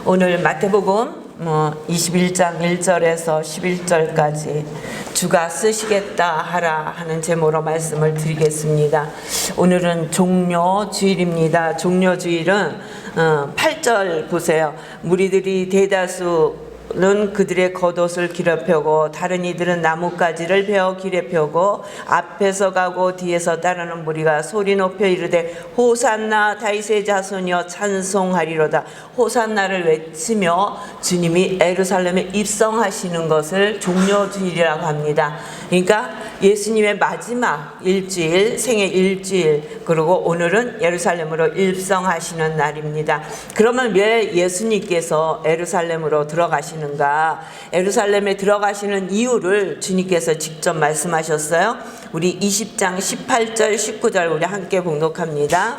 오늘 마태복음 21장 1절에서 11절까지 주가 쓰시겠다 하라 하는 제목으로 말씀을 드리겠습니다. 오늘은 종려주일입니다. 종려주일은 8절 보세요. 무리들이 대다수는 그들의 겉옷을 길에 펴고 다른 이들은 나뭇가지를 베어 길에 펴고 앞에서 가고 뒤에서 따르는 무리가 소리 높여 이르되 호산나 다윗의 자손이여 찬송하리로다. 호산나를 외치며 주님이 예루살렘에 입성하시는 것을 종려주일이라고 합니다. 그러니까 예수님의 마지막 일주일, 생애 일주일, 그리고 오늘은 예루살렘으로 입성하시는 날입니다. 그러면 왜 예수님께서 예루살렘으로 들어가시는가? 예루살렘에 들어가시는 이유를 주님께서 직접 말씀하셨어요. 우리 20장 18절 19절 우리 함께 봉독합니다.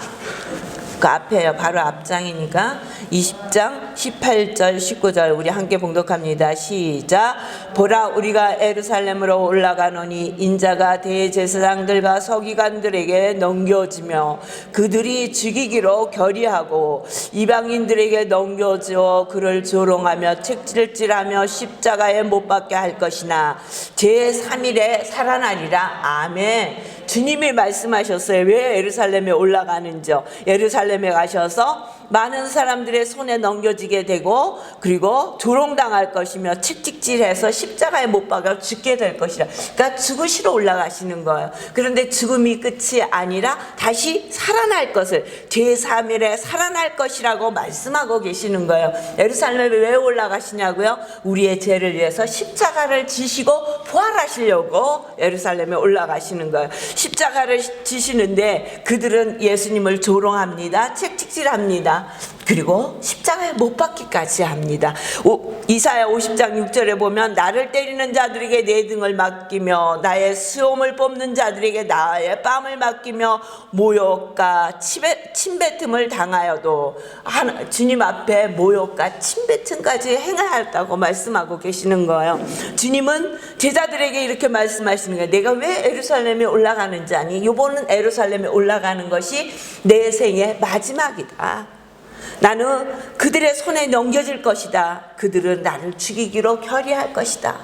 그 앞에요. 바로 앞장이니까 20장 18절 19절 우리 함께 봉독합니다. 시작. 보라, 우리가 예루살렘으로 올라가노니 인자가 대제사장들과 서기관들에게 넘겨지며 그들이 죽이기로 결의하고 이방인들에게 넘겨주어 그를 조롱하며 책질질하며 십자가에 못 박게 할 것이나 제3일에 살아나리라. 아멘. 주님이 말씀하셨어요. 왜 예루살렘에 올라가는지요? 예루살렘에 가셔서 많은 사람들의 손에 넘겨지게 되고 그리고 조롱당할 것이며 채찍질해서 십자가에 못 박아 죽게 될 것이라. 그러니까 죽으시러 올라가시는 거예요. 그런데 죽음이 끝이 아니라 다시 살아날 것을 제3일에 살아날 것이라고 말씀하고 계시는 거예요. 예루살렘에 왜 올라가시냐고요? 우리의 죄를 위해서 십자가를 지시고 부활하시려고 예루살렘에 올라가시는 거예요. 십자가를 지시는데 그들은 예수님을 조롱합니다. 채찍질합니다. 그리고 십자가에 못 박기까지 합니다. 이사야 50장 6절에 보면 나를 때리는 자들에게 내 등을 맡기며 나의 수염을 뽑는 자들에게 나의 뺨을 맡기며 모욕과 침뱉음을 당하여도 주님 앞에 모욕과 침뱉음까지 행하였다고 말씀하고 계시는 거예요. 주님은 제자들에게 이렇게 말씀하시는 거예요. 내가 왜 예루살렘에 올라가는지 아니? 이번은 예루살렘에 올라가는 것이 내 생의 마지막이다. 나는 그들의 손에 넘겨질 것이다. 그들은 나를 죽이기로 결의할 것이다.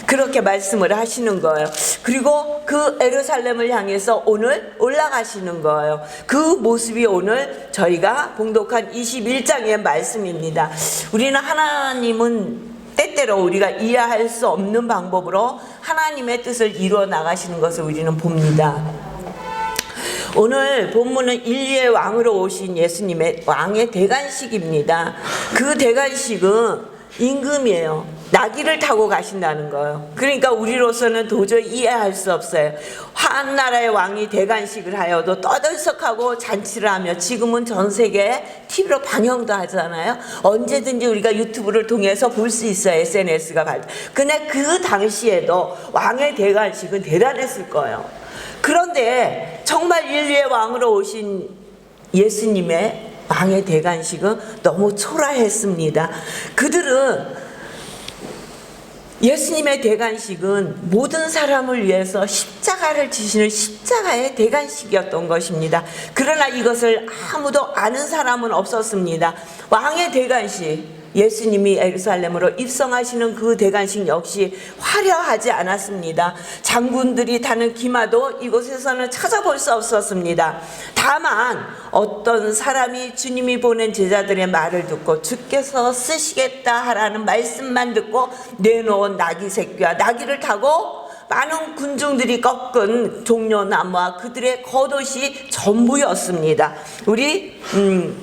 그렇게 말씀을 하시는 거예요. 그리고 그 예루살렘을 향해서 오늘 올라가시는 거예요. 그 모습이 오늘 저희가 봉독한 21장의 말씀입니다. 우리는 하나님은 때때로 우리가 이해할 수 없는 방법으로 하나님의 뜻을 이루어 나가시는 것을 우리는 봅니다. 오늘 본문은 인류의 왕으로 오신 예수님의 왕의 대관식입니다. 그 대관식은 임금이에요. 나귀를 타고 가신다는 거예요. 그러니까 우리로서는 도저히 이해할 수 없어요. 한 나라의 왕이 대관식을 하여도 떠들썩하고 잔치를 하며 지금은 전 세계에 TV로 방영도 하잖아요. 언제든지 우리가 유튜브를 통해서 볼 수 있어요. SNS가 발달. 근데 그 당시에도 왕의 대관식은 대단했을 거예요. 그런데 정말 인류의 왕으로 오신 예수님의 왕의 대관식은 너무 초라했습니다. 그들은 예수님의 대관식은 모든 사람을 위해서 십자가를 지시는 십자가의 대관식이었던 것입니다. 그러나 이것을 아무도 아는 사람은 없었습니다. 왕의 대관식, 예수님이 예루살렘으로 입성하시는 그 대관식 역시 화려하지 않았습니다. 장군들이 타는 기마도 이곳에서는 찾아볼 수 없었습니다. 다만 어떤 사람이 주님이 보낸 제자들의 말을 듣고 주께서 쓰시겠다 하라는 말씀만 듣고 내놓은 나귀 새끼와 나귀를 타고 많은 군중들이 꺾은 종려나무와 그들의 겉옷이 전부였습니다. 우리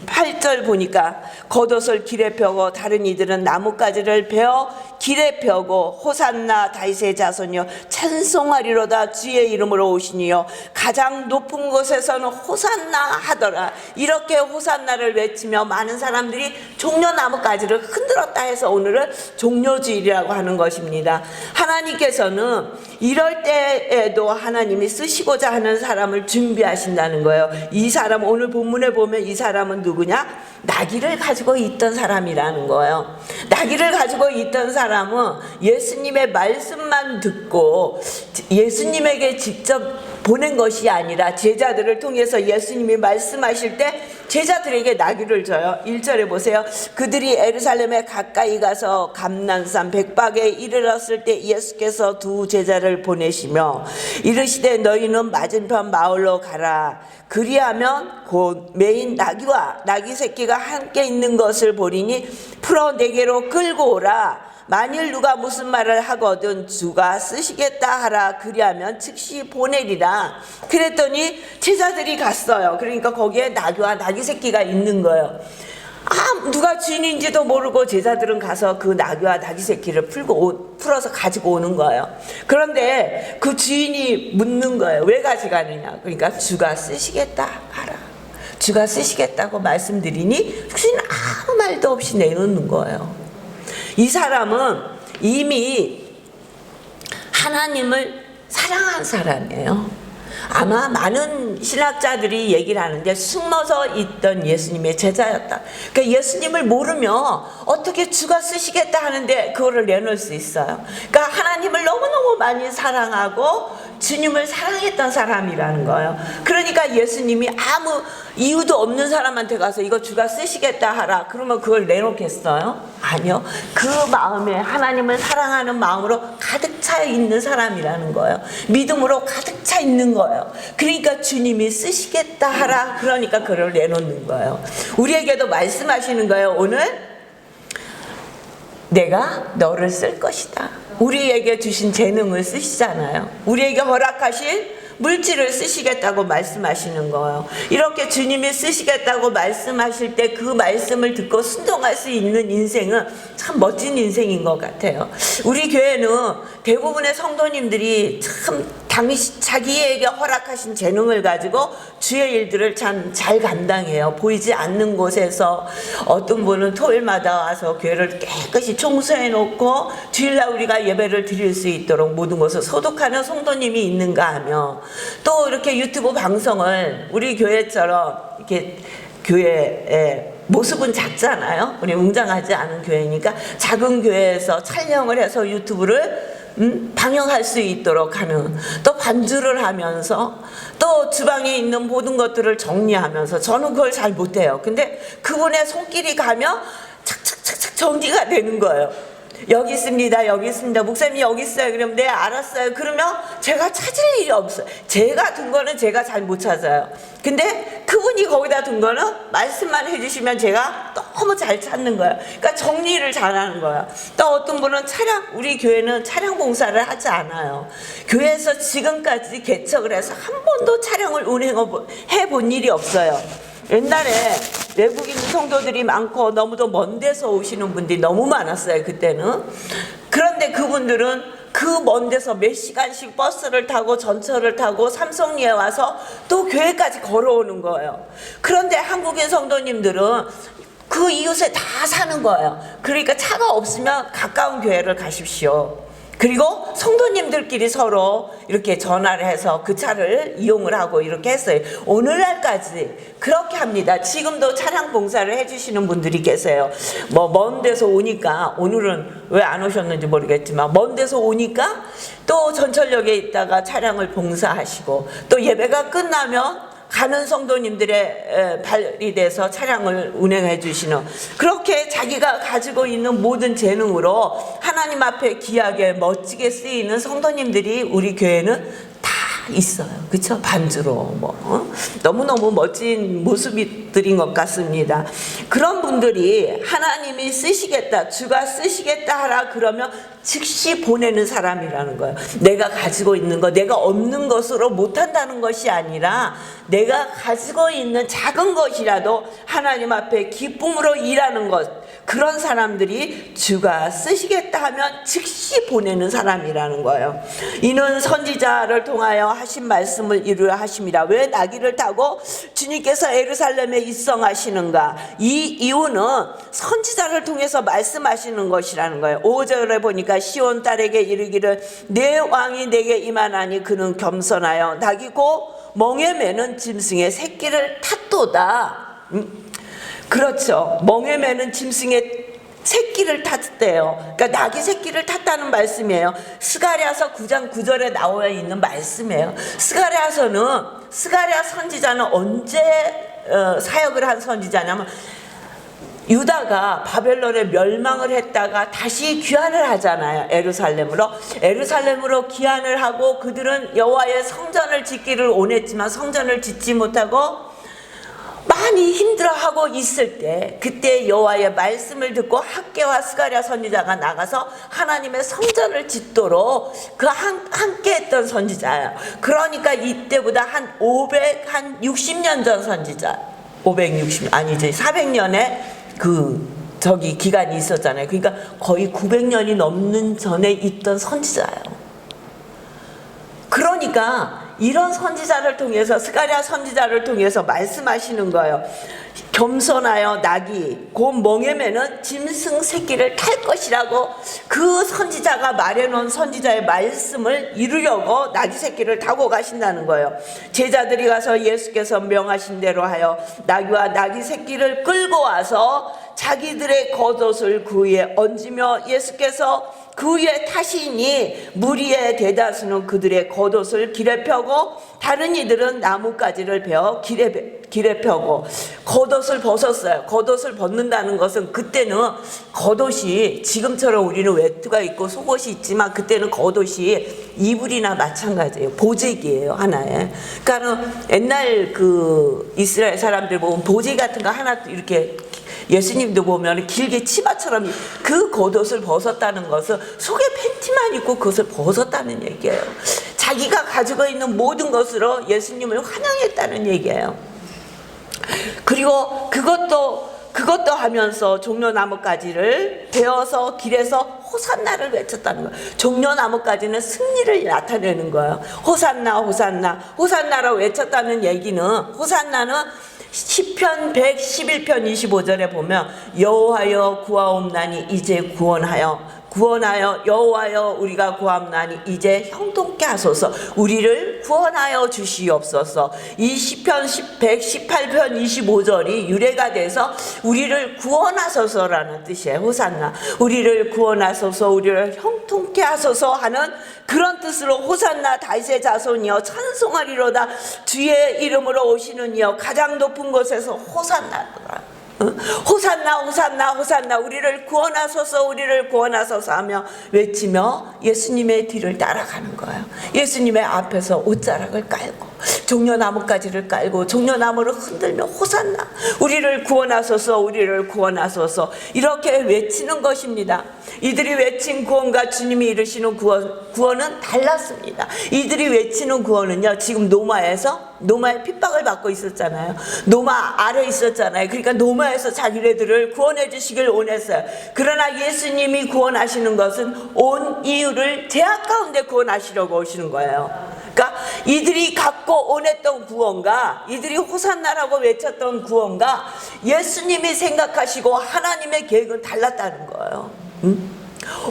8절 보니까 겉옷을 길에 펴고 다른 이들은 나뭇가지를 베어 길에 펴고 호산나 다윗의 자손이여 찬송하리로다. 주의 이름으로 오시니요 가장 높은 곳에서는 호산나 하더라. 이렇게 호산나를 외치며 많은 사람들이 종려나뭇가지를 흔들었다 해서 오늘은 종려주일이라고 하는 것입니다. 하나님께서는 이럴 때에도 하나님이 쓰시고자 하는 사람을 준비하신다는 거예요. 이 사람 오늘 본문에 보면 이 사람은 누구냐? 나귀를 가지고 있던 사람이라는 거예요. 나귀를 가지고 있던 사람은 예수님의 말씀만 듣고 예수님에게 직접 보낸 것이 아니라 제자들을 통해서 예수님이 말씀하실 때 제자들에게 나귀를 줘요. 1절에 보세요. 그들이 예루살렘에 가까이 가서 감난산 백박에 이르렀을 때 예수께서 두 제자를 보내시며 이르시되 너희는 맞은편 마을로 가라. 그리하면 곧 메인 나귀와 나귀 새끼가 함께 있는 것을 보리니 풀어 내게로 끌고 오라. 만일 누가 무슨 말을 하거든 주가 쓰시겠다 하라. 그리하면 즉시 보내리라. 그랬더니 제자들이 갔어요. 그러니까 거기에 나귀와 나귀 새끼가 있는 거예요. 누가 주인인지도 모르고 제자들은 가서 그 나귀와 나귀 새끼를 풀어서 가지고 오는 거예요. 그런데 그 주인이 묻는 거예요. 왜 가져가느냐. 그러니까 주가 쓰시겠다 하라. 주가 쓰시겠다고 말씀드리니 주인은 아무 말도 없이 내놓는 거예요. 이 사람은 이미 하나님을 사랑한 사람이에요. 아마 많은 신학자들이 얘기를 하는데 숨어서 있던 예수님의 제자였다. 그러니까 예수님을 모르면 어떻게 주가 쓰시겠다 하는데 그거를 내놓을 수 있어요. 그러니까 하나님을 너무너무 많이 사랑하고 주님을 사랑했던 사람이라는 거예요. 그러니까 예수님이 아무 이유도 없는 사람한테 가서 이거 주가 쓰시겠다 하라. 그러면 그걸 내놓겠어요? 아니요. 그 마음에 하나님을 사랑하는 마음으로 가득 차 있는 사람이라는 거예요. 믿음으로 가득 차 있는 거예요. 그러니까 주님이 쓰시겠다 하라. 그러니까 그걸 내놓는 거예요. 우리에게도 말씀하시는 거예요. 오늘 내가 너를 쓸 것이다. 우리에게 주신 재능을 쓰시잖아요. 우리에게 허락하신 물질을 쓰시겠다고 말씀하시는 거예요. 이렇게 주님이 쓰시겠다고 말씀하실 때 그 말씀을 듣고 순종할 수 있는 인생은 참 멋진 인생인 것 같아요. 우리 교회는 대부분의 성도님들이 참 자기에게 허락하신 재능을 가지고 주의 일들을 참 잘 감당해요. 보이지 않는 곳에서 어떤 분은 토요일마다 와서 교회를 깨끗이 청소해 놓고 주일날 우리가 예배를 드릴 수 있도록 모든 것을 소독하는 성도님이 있는가 하며, 또 이렇게 유튜브 방송을 우리 교회처럼 이렇게 교회에 모습은 작잖아요. 우리 웅장하지 않은 교회니까 작은 교회에서 촬영을 해서 유튜브를 방영할 수 있도록 하는, 또 반주를 하면서 또 주방에 있는 모든 것들을 정리하면서, 저는 그걸 잘 못해요. 근데 그분의 손길이 가면 착착착착 정리가 되는 거예요. 여기 있습니다. 여기 있습니다. 목사님이 여기 있어요. 그러면 네 알았어요. 그러면 제가 찾을 일이 없어요. 제가 둔 거는 제가 잘 못 찾아요. 근데 그분이 거기다 둔 거는 말씀만 해주시면 제가 너무 잘 찾는 거예요. 그러니까 정리를 잘하는 거예요. 또 어떤 분은 우리 교회는 차량 봉사를 하지 않아요. 교회에서 지금까지 개척을 해서 한 번도 차량을 운행해 본 일이 없어요. 옛날에 외국인 성도들이 많고 너무도 먼 데서 오시는 분들이 너무 많았어요, 그때는. 그런데 그분들은 그 먼 데서 몇 시간씩 버스를 타고 전철을 타고 삼성리에 와서 또 교회까지 걸어오는 거예요. 그런데 한국인 성도님들은 그 이웃에 다 사는 거예요. 그러니까 차가 없으면 가까운 교회를 가십시오. 그리고 성도님들끼리 서로 이렇게 전화를 해서 그 차를 이용을 하고 이렇게 했어요. 오늘날까지 그렇게 합니다. 지금도 차량 봉사를 해주시는 분들이 계세요. 먼 데서 오니까, 오늘은 왜 안 오셨는지 모르겠지만 먼 데서 오니까 또 전철역에 있다가 차량을 봉사하시고, 또 예배가 끝나면 가는 성도님들의 발이 돼서 차량을 운행해 주시는, 그렇게 자기가 가지고 있는 모든 재능으로 하나님 앞에 귀하게 멋지게 쓰이는 성도님들이 우리 교회는 다 있어요. 그렇죠? 반주로 너무너무 멋진 모습들인 것 같습니다. 그런 분들이 하나님이 쓰시겠다, 주가 쓰시겠다 하라 그러면 즉시 보내는 사람이라는 거예요. 내가 가지고 있는 것, 내가 없는 것으로 못한다는 것이 아니라 내가 가지고 있는 작은 것이라도 하나님 앞에 기쁨으로 일하는 것, 그런 사람들이 주가 쓰시겠다 하면 즉시 보내는 사람이라는 거예요. 이는 선지자를 통하여 하신 말씀을 이루려 하심이라. 왜 나귀를 타고 주님께서 예루살렘에 입성하시는가? 이 이유는 선지자를 통해서 말씀하시는 것이라는 거예요. 5절에 보니까 시온 딸에게 이르기를 내 왕이 내게 임하나니 그는 겸손하여 나귀고 멍에 매는 짐승의 새끼를 탔도다. 그렇죠. 멍에 매는 짐승의 새끼를 탔대요. 그러니까 낙이 새끼를 탔다는 말씀이에요. 스가랴서 9장 9절에 나와 있는 말씀이에요. 스가랴 선지자는 언제 사역을 한 선지자냐면 유다가 바벨론에 멸망을 했다가 다시 귀환을 하잖아요. 에루살렘으로 귀환을 하고 그들은 여호와의 성전을 짓기를 원했지만 성전을 짓지 못하고 많이 힘들어하고 있을 때 그때 여호와의 말씀을 듣고 학개와 스가랴 선지자가 나가서 하나님의 성전을 짓도록 함께 했던 선지자예요. 그러니까 이때보다 한 560년 전 선지자. 400년에 기간이 있었잖아요. 그러니까 거의 900년이 넘는 전에 있던 선지자예요. 그러니까 이런 선지자를 통해서 스가랴 선지자를 통해서 말씀하시는 거예요. 겸손하여 낙이 곧 멍에매는 짐승 새끼를 탈 것이라고 그 선지자가 말해놓은 선지자의 말씀을 이루려고 낙이 새끼를 타고 가신다는 거예요. 제자들이 가서 예수께서 명하신 대로 하여 나귀와 낙이 새끼를 끌고 와서 자기들의 겉옷을 그 위에 얹으며 예수께서 그 위에 타시니 무리의 대다수는 그들의 겉옷을 길에 펴고 다른 이들은 나뭇가지를 베어 길에 펴고 겉옷을 벗었어요. 겉옷을 벗는다는 것은 그때는 겉옷이 지금처럼 우리는 외투가 있고 속옷이 있지만 그때는 겉옷이 이불이나 마찬가지예요. 보재기예요, 하나에. 그러니까 옛날 이스라엘 사람들 보면 보재기 같은 거 하나 이렇게 예수님도 보면 길게 치마처럼 그 겉옷을 벗었다는 것은 속에 팬티만 입고 그것을 벗었다는 얘기예요. 자기가 가지고 있는 모든 것으로 예수님을 환영했다는 얘기예요. 그리고 그것도 하면서 종려나뭇가지를 베어서 길에서 호산나를 외쳤다는 거예요. 종려나뭇가지는 승리를 나타내는 거예요. 호산나 호산나 호산나라고 외쳤다는 얘기는 호산나는 시편 111편 25절에 보면 여호와여 구하옵나니 이제 구원하여 여호와여 우리가 구하옵나니 이제 형통케 하소서 우리를 구원하여 주시옵소서. 이 시편 118편 25절이 유래가 돼서 우리를 구원하소서라는 뜻이에요. 호산나 우리를 구원하소서 우리를 형통케 하소서 하는 그런 뜻으로 호산나 다윗의 자손이여 찬송하리로다 주의 이름으로 오시는 이여 가장 높은 곳에서 호산나라. 호산나 호산나 호산나 우리를 구원하소서 우리를 구원하소서 하며 외치며 예수님의 뒤를 따라가는 거예요. 예수님의 앞에서 옷자락을 깔고 종려나뭇가지를 깔고 종려나무를 흔들며 호산나 우리를 구원하소서 우리를 구원하소서 이렇게 외치는 것입니다. 이들이 외친 구원과 주님이 이루시는 구원은 달랐습니다. 이들이 외치는 구원은요, 지금 노마의 핍박을 받고 있었잖아요. 노마 아래 있었잖아요. 그러니까 노마에서 자기네들을 구원해 주시길 원했어요. 그러나 예수님이 구원하시는 것은 온 이유를 제약 가운데 구원하시려고 오시는 거예요. 그러니까 이들이 갖고 원했던 구원과 이들이 호산나라고 외쳤던 구원과 예수님이 생각하시고 하나님의 계획은 달랐다는 거예요.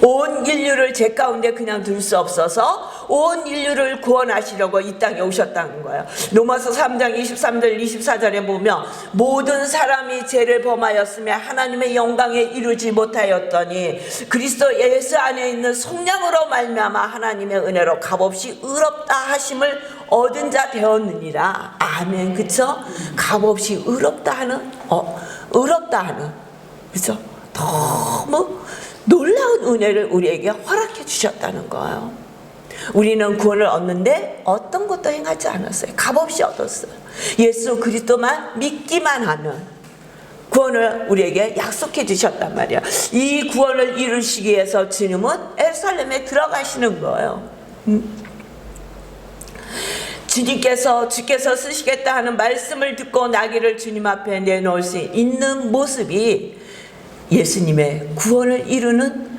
온 인류를 제 가운데 그냥 둘 수 없어서 온 인류를 구원하시려고 이 땅에 오셨다는 거예요. 로마서 3장 23절 24절에 보면 모든 사람이 죄를 범하였으며 하나님의 영광에 이루지 못하였더니 그리스도 예수 안에 있는 속량으로 말미암아 하나님의 은혜로 값없이 의롭다 하심을 얻은 자 되었느니라. 아멘. 그쵸? 값없이 의롭다 하는 그쵸? 너무 놀라운 은혜를 우리에게 허락해 주셨다는 거예요. 우리는 구원을 얻는데 어떤 것도 행하지 않았어요. 값없이 얻었어요. 예수 그리스도만 믿기만 하면 구원을 우리에게 약속해 주셨단 말이야. 이 구원을 이루시기 위해서 주님은 예루살렘에 들어가시는 거예요. 주께서 쓰시겠다 하는 말씀을 듣고 나귀를 주님 앞에 내놓을 수 있는 모습이 예수님의 구원을 이루는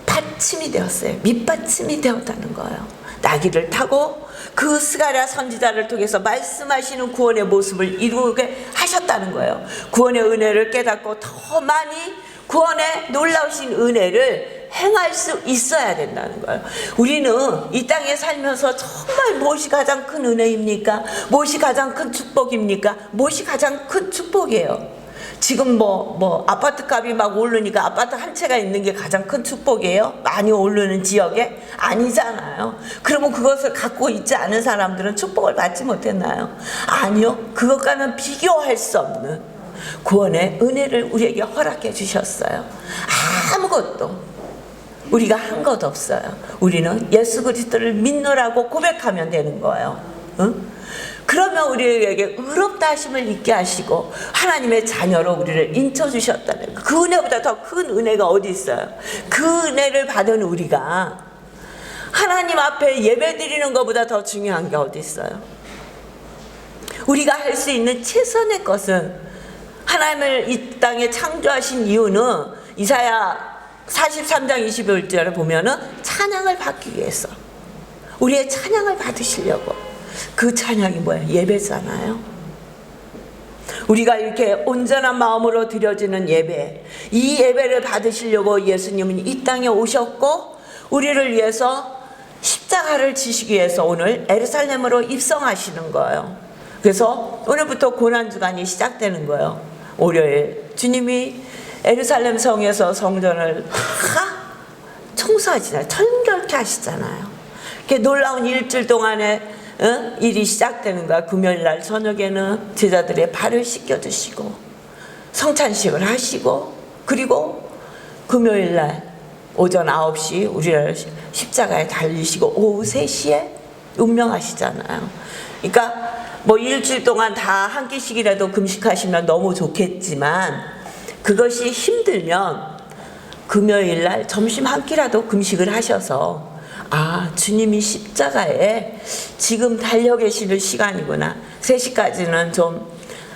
받침이 되었어요. 밑받침이 되었다는 거예요. 나귀를 타고 그 스가랴 선지자를 통해서 말씀하시는 구원의 모습을 이루게 하셨다는 거예요. 구원의 은혜를 깨닫고 더 많이 구원의 놀라우신 은혜를 행할 수 있어야 된다는 거예요. 우리는 이 땅에 살면서 정말 무엇이 가장 큰 은혜입니까? 무엇이 가장 큰 축복입니까? 무엇이 가장 큰 축복이에요? 지금 뭐 아파트 값이 막 오르니까 아파트 한 채가 있는 게 가장 큰 축복이에요? 많이 오르는 지역에? 아니잖아요. 그러면 그것을 갖고 있지 않은 사람들은 축복을 받지 못했나요? 아니요. 그것과는 비교할 수 없는 구원의 은혜를 우리에게 허락해 주셨어요. 아무것도 우리가 한 것 없어요. 우리는 예수 그리스도를 믿노라고 고백하면 되는 거예요. 응? 그러면 우리에게 의롭다 하심을 잊게 하시고 하나님의 자녀로 우리를 인쳐주셨다는 그 은혜보다 더 큰 은혜가 어디 있어요? 그 은혜를 받은 우리가 하나님 앞에 예배 드리는 것보다 더 중요한 게 어디 있어요? 우리가 할 수 있는 최선의 것은 하나님을 이 땅에 창조하신 이유는 이사야 43장 21절에 보면은 찬양을 받기 위해서, 우리의 찬양을 받으시려고. 그 찬양이 뭐예요? 예배잖아요. 우리가 이렇게 온전한 마음으로 드려지는 예배, 이 예배를 받으시려고 예수님은 이 땅에 오셨고 우리를 위해서 십자가를 지시기 위해서 오늘 예루살렘으로 입성하시는 거예요. 그래서 오늘부터 고난주간이 시작되는 거예요. 월요일 주님이 예루살렘 성에서 성전을 다 청소하시잖아요. 청결케 하시잖아요. 이렇게 놀라운 일주일 동안에 일이 시작되는 거야. 금요일날 저녁에는 제자들의 발을 씻겨주시고 성찬식을 하시고, 그리고 금요일날 오전 9시 우리를 십자가에 달리시고 오후 3시에 운명하시잖아요. 그러니까 뭐 일주일 동안 다 한 끼씩이라도 금식하시면 너무 좋겠지만 그것이 힘들면 금요일날 점심 한 끼라도 금식을 하셔서 주님이 십자가에 지금 달려 계시는 시간이구나. 3시까지는 좀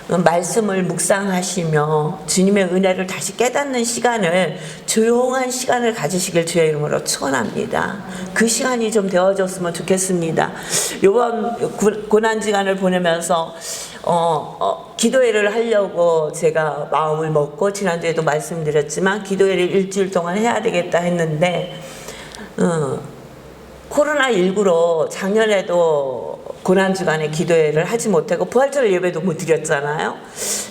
말씀을 묵상하시며 주님의 은혜를 다시 깨닫는 시간을, 조용한 시간을 가지시길 주의 이름으로 축원합니다. 그 시간이 좀 되어졌으면 좋겠습니다. 이번 고난지간을 보내면서 기도회를 하려고 제가 마음을 먹고, 지난주에도 말씀드렸지만 기도회를 일주일 동안 해야 되겠다 했는데 코로나19로 작년에도 고난주간에 기도회를 하지 못하고 부활절 예배도 못 드렸잖아요.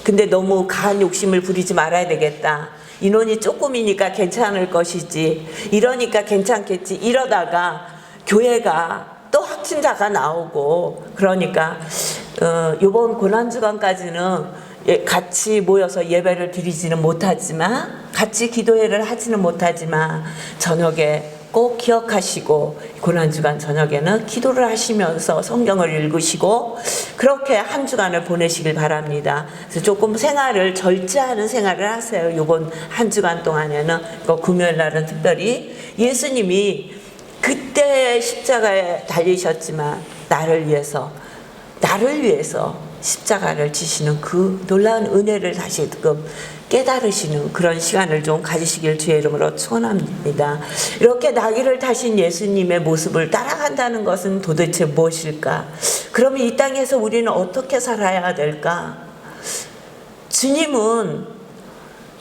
근데 너무 강한 욕심을 부리지 말아야 되겠다. 인원이 조금이니까 괜찮을 것이지, 이러니까 괜찮겠지, 이러다가 교회가 또 확진자가 나오고 그러니까 이번 고난주간까지는 같이 모여서 예배를 드리지는 못하지만, 같이 기도회를 하지는 못하지만 저녁에 꼭 기억하시고 고난주간 저녁에는 기도를 하시면서 성경을 읽으시고 그렇게 한 주간을 보내시길 바랍니다. 그래서 조금 생활을 절제하는 생활을 하세요. 이번 한 주간 동안에는. 금요일 날은 특별히 예수님이 그때 십자가에 달리셨지만 나를 위해서 십자가를 지시는 그 놀라운 은혜를 다시금 깨달으시는 그런 시간을 좀 가지시길 주의 이름으로 축원합니다. 이렇게 나귀를 타신 예수님의 모습을 따라간다는 것은 도대체 무엇일까? 그러면 이 땅에서 우리는 어떻게 살아야 될까? 주님은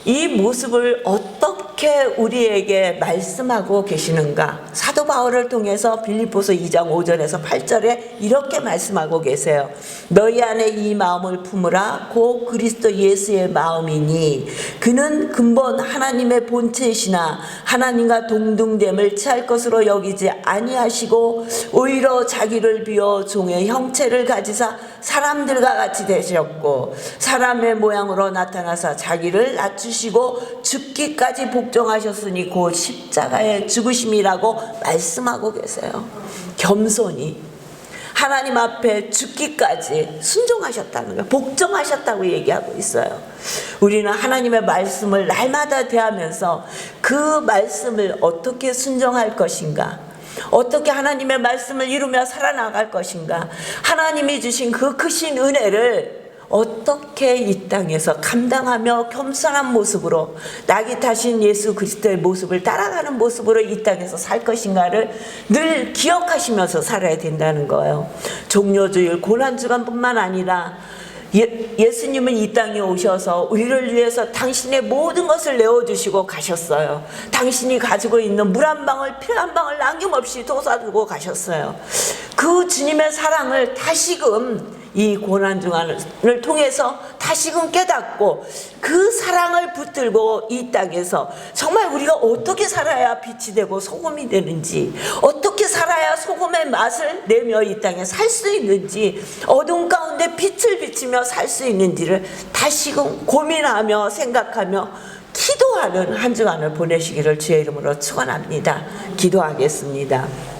이 모습을 어떻게 우리에게 말씀하고 계시는가? 사도 바울을 통해서 빌립보서 2장 5절에서 8절에 이렇게 말씀하고 계세요. 너희 안에 이 마음을 품으라. 곧 그리스도 예수의 마음이니 그는 근본 하나님의 본체이시나 하나님과 동등됨을 취할 것으로 여기지 아니하시고 오히려 자기를 비워 종의 형체를 가지사 사람들과 같이 되셨고 사람의 모양으로 나타나사 자기를 낮추시고 죽기까지 복종하셨으니 곧 십자가의 죽으심이라고 말씀하고 계세요. 겸손히 하나님 앞에 죽기까지 순종하셨다는 거예요. 복종하셨다고 얘기하고 있어요. 우리는 하나님의 말씀을 날마다 대하면서 그 말씀을 어떻게 순종할 것인가, 어떻게 하나님의 말씀을 이루며 살아나갈 것인가, 하나님이 주신 그 크신 은혜를 어떻게 이 땅에서 감당하며 겸손한 모습으로 낙이 타신 예수 그리스도의 모습을 따라가는 모습으로 이 땅에서 살 것인가를 늘 기억하시면서 살아야 된다는 거예요. 종료주일 고난주간뿐만 아니라 예수님은 이 땅에 오셔서 우리를 위해서 당신의 모든 것을 내어주시고 가셨어요. 당신이 가지고 있는 물 한 방울, 피 한 방울 남김없이 쏟아주고 가셨어요. 그 주님의 사랑을 다시금 이 고난중간을 통해서 다시금 깨닫고 그 사랑을 붙들고 이 땅에서 정말 우리가 어떻게 살아야 빛이 되고 소금이 되는지, 어떻게 살아야 소금의 맛을 내며 이 땅에 살 수 있는지, 어둠 가운데 빛을 비치며 살 수 있는지를 다시금 고민하며 생각하며 기도하는 한 주간을 보내시기를 주의 이름으로 축원합니다. 기도하겠습니다.